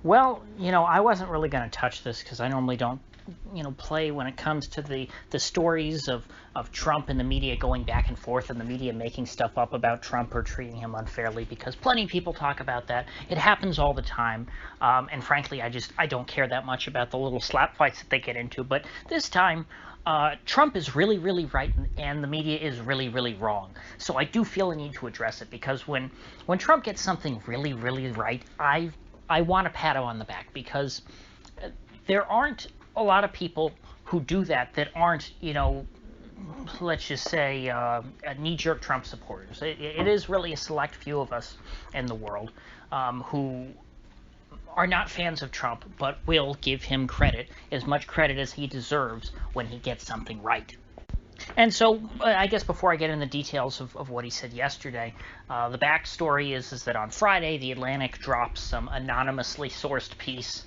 Well, I wasn't really going to touch this because I normally don't, play when it comes to the stories of Trump and the media going back and forth and the media making stuff up about Trump or treating him unfairly, because plenty of people talk about that. It happens all the time. And frankly, I don't care that much about the little slap fights that they get into. But this time, Trump is really, really right, and the media is really, really wrong. So I do feel a need to address it, because when Trump gets something really, really right, I want to pat him on the back, because there aren't a lot of people who do that aren't, let's just say, knee-jerk Trump supporters. It is really a select few of us in the world who are not fans of Trump, but will give him credit, as much credit as he deserves when he gets something right. And so, I guess before I get into the details of what he said yesterday, the backstory is that on Friday, The Atlantic dropped some anonymously sourced piece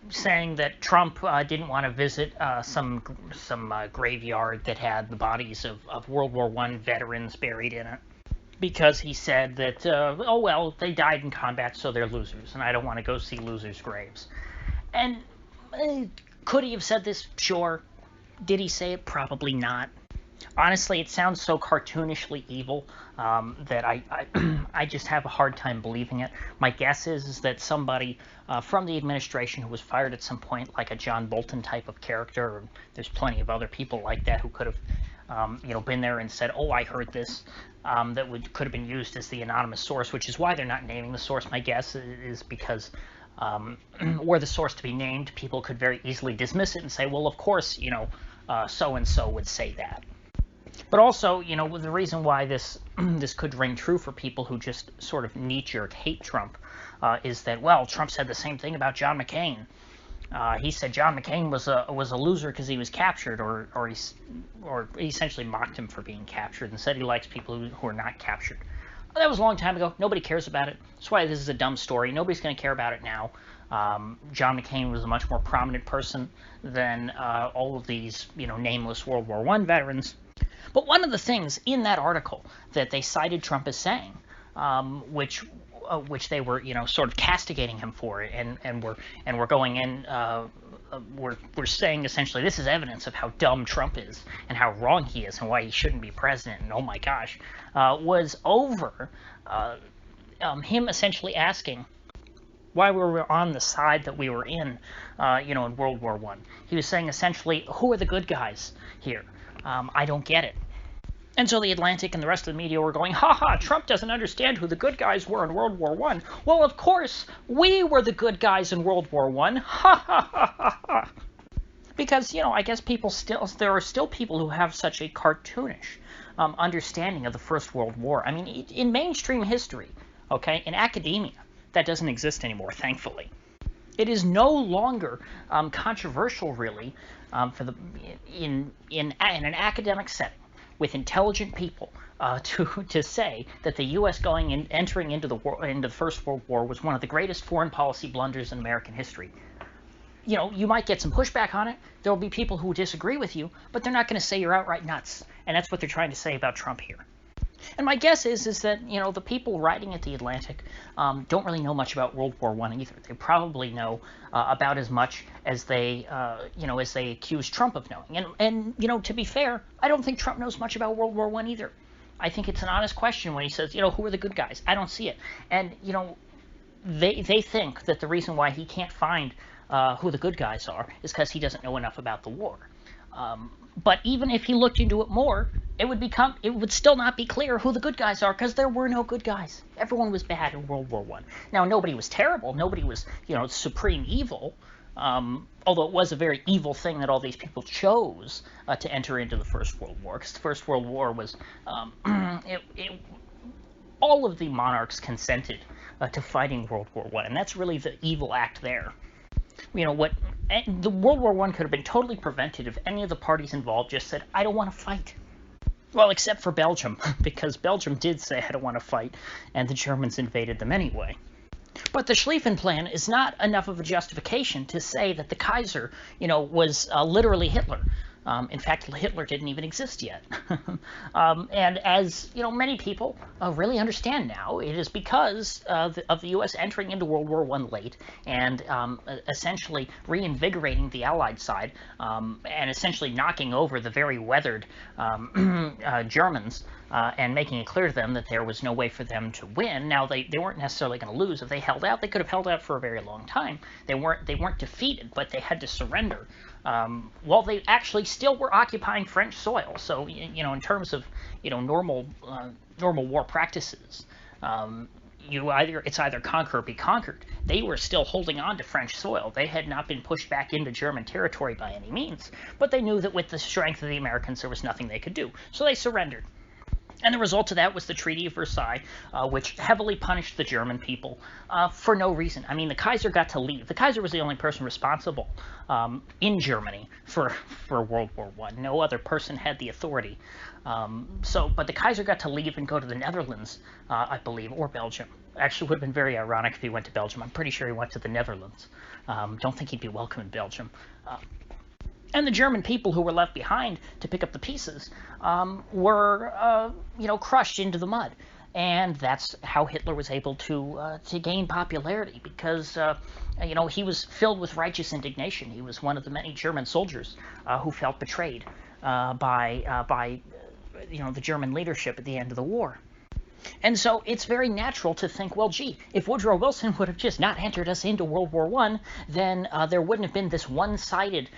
saying that Trump didn't want to visit some graveyard that had the bodies of World War I veterans buried in it, because he said that, oh well, they died in combat, so they're losers, and I don't want to go see losers' graves. And could he have said this? Sure. Did he say it? Probably not. Honestly, it sounds so cartoonishly evil that I just have a hard time believing it. My guess is that somebody from the administration who was fired at some point, like a John Bolton type of character, or there's plenty of other people like that who could have been there and said, oh, I heard this, could have been used as the anonymous source, which is why they're not naming the source. My guess is because were the source to be named, people could very easily dismiss it and say, well, of course, so-and-so would say that. But also, the reason why this could ring true for people who just sort of knee-jerk hate Trump is that, well, Trump said the same thing about John McCain. He said John McCain was a loser because he was captured, or he essentially mocked him for being captured and said he likes people who are not captured. That was a long time ago. Nobody cares about it. That's why this is a dumb story. Nobody's going to care about it now. John McCain was a much more prominent person than all of these, nameless World War I veterans. But one of the things in that article that they cited Trump as saying, which they were, sort of castigating him for, and we're going in, we're saying essentially this is evidence of how dumb Trump is and how wrong he is and why he shouldn't be president, and oh my gosh, was over him essentially asking why we were on the side that we were in World War I. He was saying essentially, who are the good guys here? I don't get it. And so The Atlantic and the rest of the media were going, ha, Trump doesn't understand who the good guys were in World War I. Well, of course, we were the good guys in World War I. Ha. Because, I guess there are still people who have such a cartoonish understanding of the First World War. I mean, in mainstream history, okay, in academia, that doesn't exist anymore, thankfully. It is no longer controversial, really, in an academic setting with intelligent people to say that the U.S. entering into the First World War was one of the greatest foreign policy blunders in American history. You might get some pushback on it. There will be people who disagree with you, but they're not going to say you're outright nuts. And that's what they're trying to say about Trump here. And my guess is that, the people writing at The Atlantic don't really know much about World War I either. They probably know about as much as they, as they accuse Trump of knowing. And to be fair, I don't think Trump knows much about World War I either. I think it's an honest question when he says, who are the good guys? I don't see it. And, they think that the reason why he can't find who the good guys are is because he doesn't know enough about the war. But even if he looked into it more, it would still not be clear who the good guys are, because there were no good guys. Everyone was bad in World War I. Now, nobody was terrible. Nobody was, supreme evil. Although it was a very evil thing that all these people chose to enter into the First World War, because the First World War was, all of the monarchs consented to fighting World War I, and that's really the evil act there. The World War I could have been totally prevented if any of the parties involved just said, I don't want to fight. Well, except for Belgium, because Belgium did say, I don't want to fight, and the Germans invaded them anyway. But the Schlieffen Plan is not enough of a justification to say that the Kaiser, was literally Hitler. In fact, Hitler didn't even exist yet. And as many people really understand now, it is because of the U.S. entering into World War I late and essentially reinvigorating the Allied side and essentially knocking over the very weathered Germans and making it clear to them that there was no way for them to win. Now, they weren't necessarily going to lose. If they held out, they could have held out for a very long time. They weren't defeated, but they had to surrender. Well, they actually still were occupying French soil. So, in terms of, normal war practices, it's either conquer or be conquered. They were still holding on to French soil. They had not been pushed back into German territory by any means, but they knew that with the strength of the Americans, there was nothing they could do. So they surrendered. And the result of that was the Treaty of Versailles, which heavily punished the German people for no reason. I mean, the Kaiser got to leave. The Kaiser was the only person responsible in Germany for World War I. No other person had the authority. But the Kaiser got to leave and go to the Netherlands, I believe, or Belgium. Actually, it would have been very ironic if he went to Belgium. I'm pretty sure he went to the Netherlands. Don't think he'd be welcome in Belgium. And the German people who were left behind to pick up the pieces were, crushed into the mud. And that's how Hitler was able to gain popularity because, he was filled with righteous indignation. He was one of the many German soldiers who felt betrayed by the German leadership at the end of the war. And so it's very natural to think, well, gee, if Woodrow Wilson would have just not entered us into World War I, then there wouldn't have been this one-sided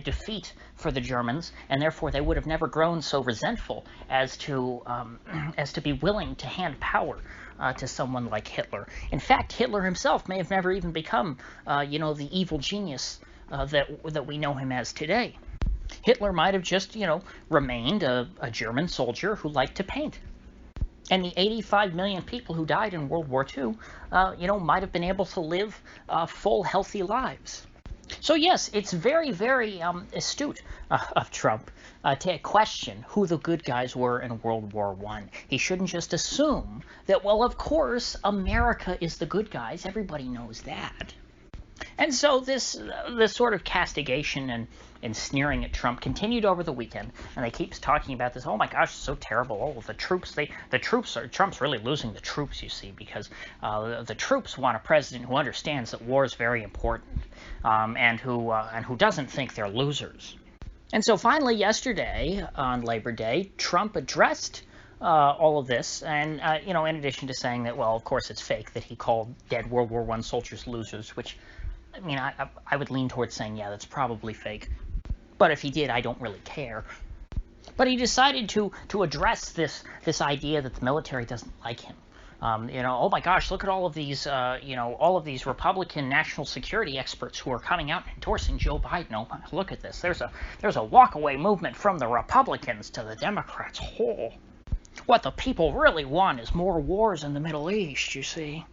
defeat for the Germans, and therefore they would have never grown so resentful as to be willing to hand power to someone like Hitler. In fact, Hitler himself may have never even become, the evil genius that we know him as today. Hitler might have just, remained a German soldier who liked to paint. And the 85 million people who died in World War II, might have been able to live full, healthy lives. So yes, it's very, very astute of Trump to question who the good guys were in World War I. He shouldn't just assume that, well, of course, America is the good guys. Everybody knows that. And so this sort of castigation and sneering at Trump continued over the weekend, and they keep talking about this. Oh my gosh, it's so terrible! Oh, Trump's really losing the troops, you see, because the troops want a president who understands that war is very important, and who doesn't think they're losers. And so finally, yesterday on Labor Day, Trump addressed all of this, and in addition to saying that, well, of course it's fake that he called dead World War I soldiers losers, which, I mean, I would lean towards saying, yeah, that's probably fake. But if he did, I don't really care. But he decided to address this idea that the military doesn't like him. Oh my gosh, look at all of these, all of these Republican national security experts who are coming out and endorsing Joe Biden. Oh, look at this. There's a walkaway movement from the Republicans to the Democrats. Oh, what the people really want is more wars in the Middle East, you see.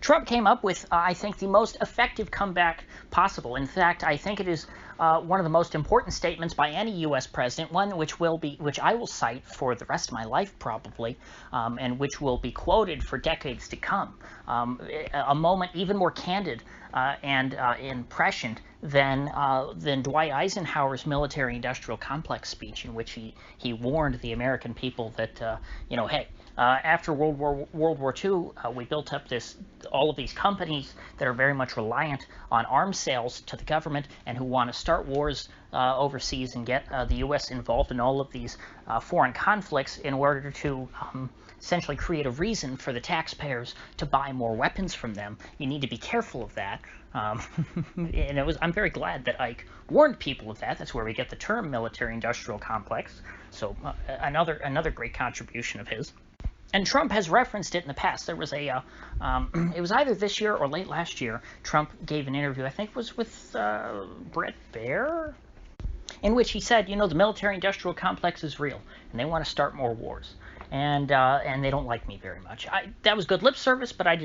Trump came up with, I think, the most effective comeback possible. In fact, I think it is one of the most important statements by any U.S. president, one which I will cite for the rest of my life probably, and which will be quoted for decades to come. A moment even more candid and prescient than Dwight Eisenhower's military-industrial complex speech, in which he warned the American people that hey. After World War II, we built up all of these companies that are very much reliant on arms sales to the government and who want to start wars overseas and get the U.S. involved in all of these foreign conflicts in order to essentially create a reason for the taxpayers to buy more weapons from them. You need to be careful of that. And I'm very glad that Ike warned people of that. That's where we get the term military-industrial complex. So another great contribution of his. And Trump has referenced it in the past. There was it was either this year or late last year, Trump gave an interview, I think it was with Bret Baier, in which he said, the military-industrial complex is real, and they want to start more wars. And they don't like me very much. That was good lip service, but I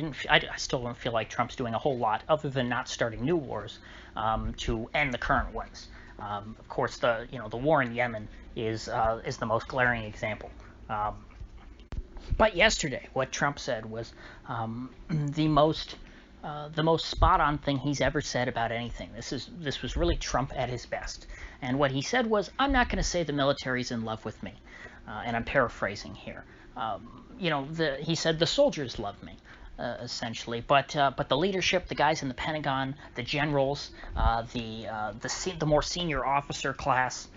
still don't feel like Trump's doing a whole lot other than not starting new wars to end the current ones. Of course, the war in Yemen is the most glaring example. But yesterday, what Trump said was the most the most spot-on thing he's ever said about anything. This was really Trump at his best. And what he said was, "I'm not going to say the military's in love with me," and I'm paraphrasing here. He said the soldiers love me, essentially, but the leadership, the guys in the Pentagon, the generals, the more senior officer class,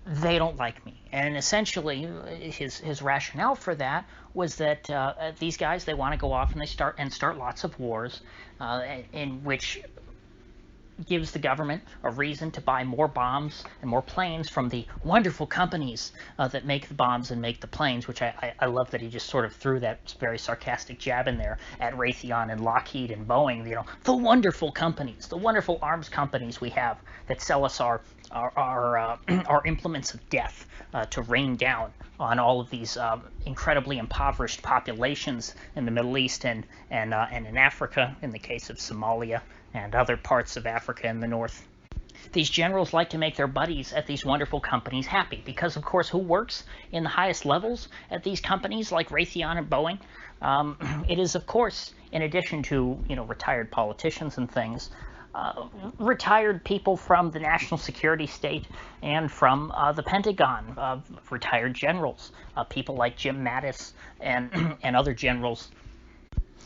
they don't like me. And essentially, his rationale for that was that these guys, they want to go off and they start lots of wars, in which gives the government a reason to buy more bombs and more planes from the wonderful companies that make the bombs and make the planes, which I love that he just sort of threw that very sarcastic jab in there at Raytheon and Lockheed and Boeing, the wonderful companies, the wonderful arms companies we have that sell us our implements of death to rain down on all of these incredibly impoverished populations in the Middle East and in Africa, in the case of Somalia and other parts of Africa in the north. These generals like to make their buddies at these wonderful companies happy because, of course, who works in the highest levels at these companies like Raytheon and Boeing? It is, of course, in addition to retired politicians and things, retired people from the national security state and from the Pentagon, retired generals, people like Jim Mattis and other generals.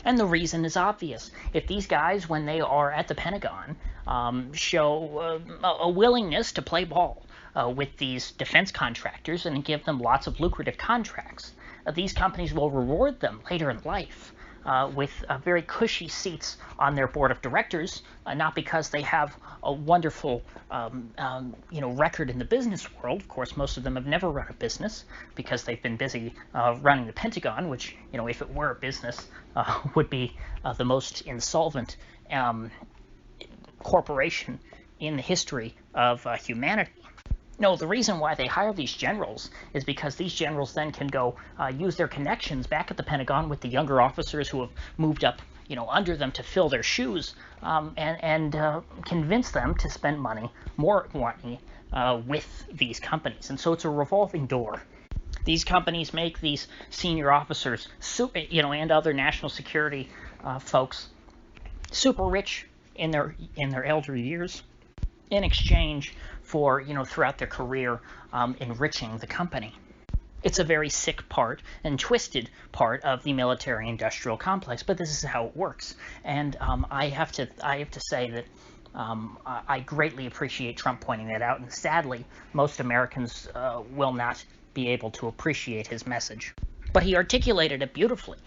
And the reason is obvious. If these guys, when they are at the Pentagon, show a willingness to play ball with these defense contractors and give them lots of lucrative contracts, these companies will reward them later in life with very cushy seats on their board of directors, not because they have a wonderful record in the business world. Of course, most of them have never run a business because they've been busy running the Pentagon, which, if it were a business, would be the most insolvent corporation in the history of humanity. No, the reason why they hire these generals is because these generals then can go use their connections back at the Pentagon with the younger officers who have moved up, under them to fill their shoes, and convince them to spend more money with these companies. And so it's a revolving door. These companies make these senior officers, and other national security folks, super rich in their elder years, in exchange for, throughout their career, enriching the company. It's a very sick part and twisted part of the military-industrial complex, but this is how it works. And I have to say that I greatly appreciate Trump pointing that out, and sadly, most Americans will not be able to appreciate his message. But he articulated it beautifully.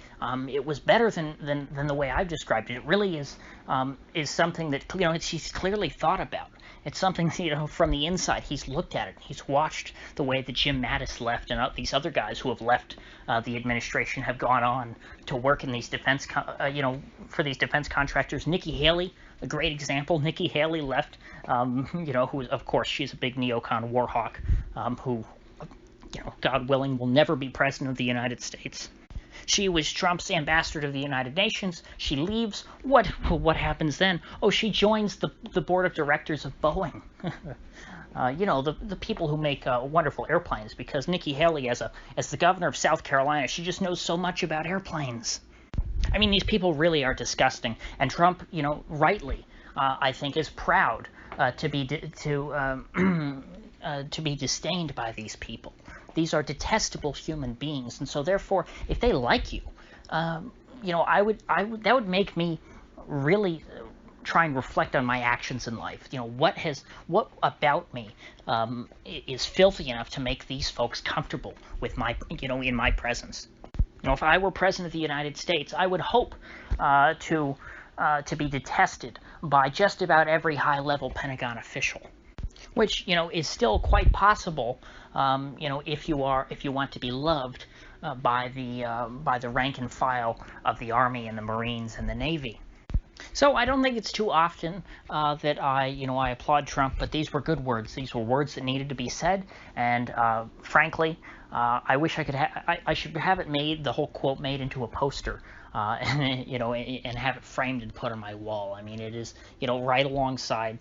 It was better than the way I've described it. It really is something that he's clearly thought about. It's something from the inside. He's looked at it. He's watched the way that Jim Mattis left, and these other guys who have left the administration have gone on to work in these defense, for these defense contractors. Nikki Haley, a great example. Nikki Haley left, who, of course, she's a big neocon war hawk, who, God willing, will never be president of the United States. She was Trump's ambassador to the United Nations. She leaves. What happens then? Oh, she joins the board of directors of Boeing. The people who make wonderful airplanes, because Nikki Haley, as the governor of South Carolina, she just knows so much about airplanes. I mean, these people really are disgusting. And Trump, rightly, I think, is proud to be disdained by these people. These are detestable human beings, and so therefore, if they like you, that would make me really try and reflect on my actions in life. What about me is filthy enough to make these folks comfortable with my, in my presence. If I were president of the United States, I would hope to be detested by just about every high-level Pentagon official, which is still quite possible, if you want to be loved by the rank and file of the Army and the Marines and the Navy. So I don't think it's too often that I applaud Trump, but these were good words. These were words that needed to be said, and frankly, I wish I could I should have it made, the whole quote made into a poster. And have it framed and put on my wall. I mean, it is, right alongside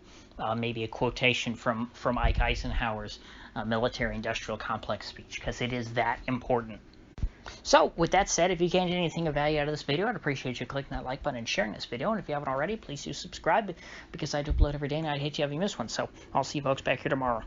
maybe a quotation from Ike Eisenhower's military-industrial complex speech, because it is that important. So, with that said, if you gained anything of value out of this video, I'd appreciate you clicking that like button and sharing this video. And if you haven't already, please do subscribe, because I do upload every day and I'd hate to have you miss one. So, I'll see you folks back here tomorrow.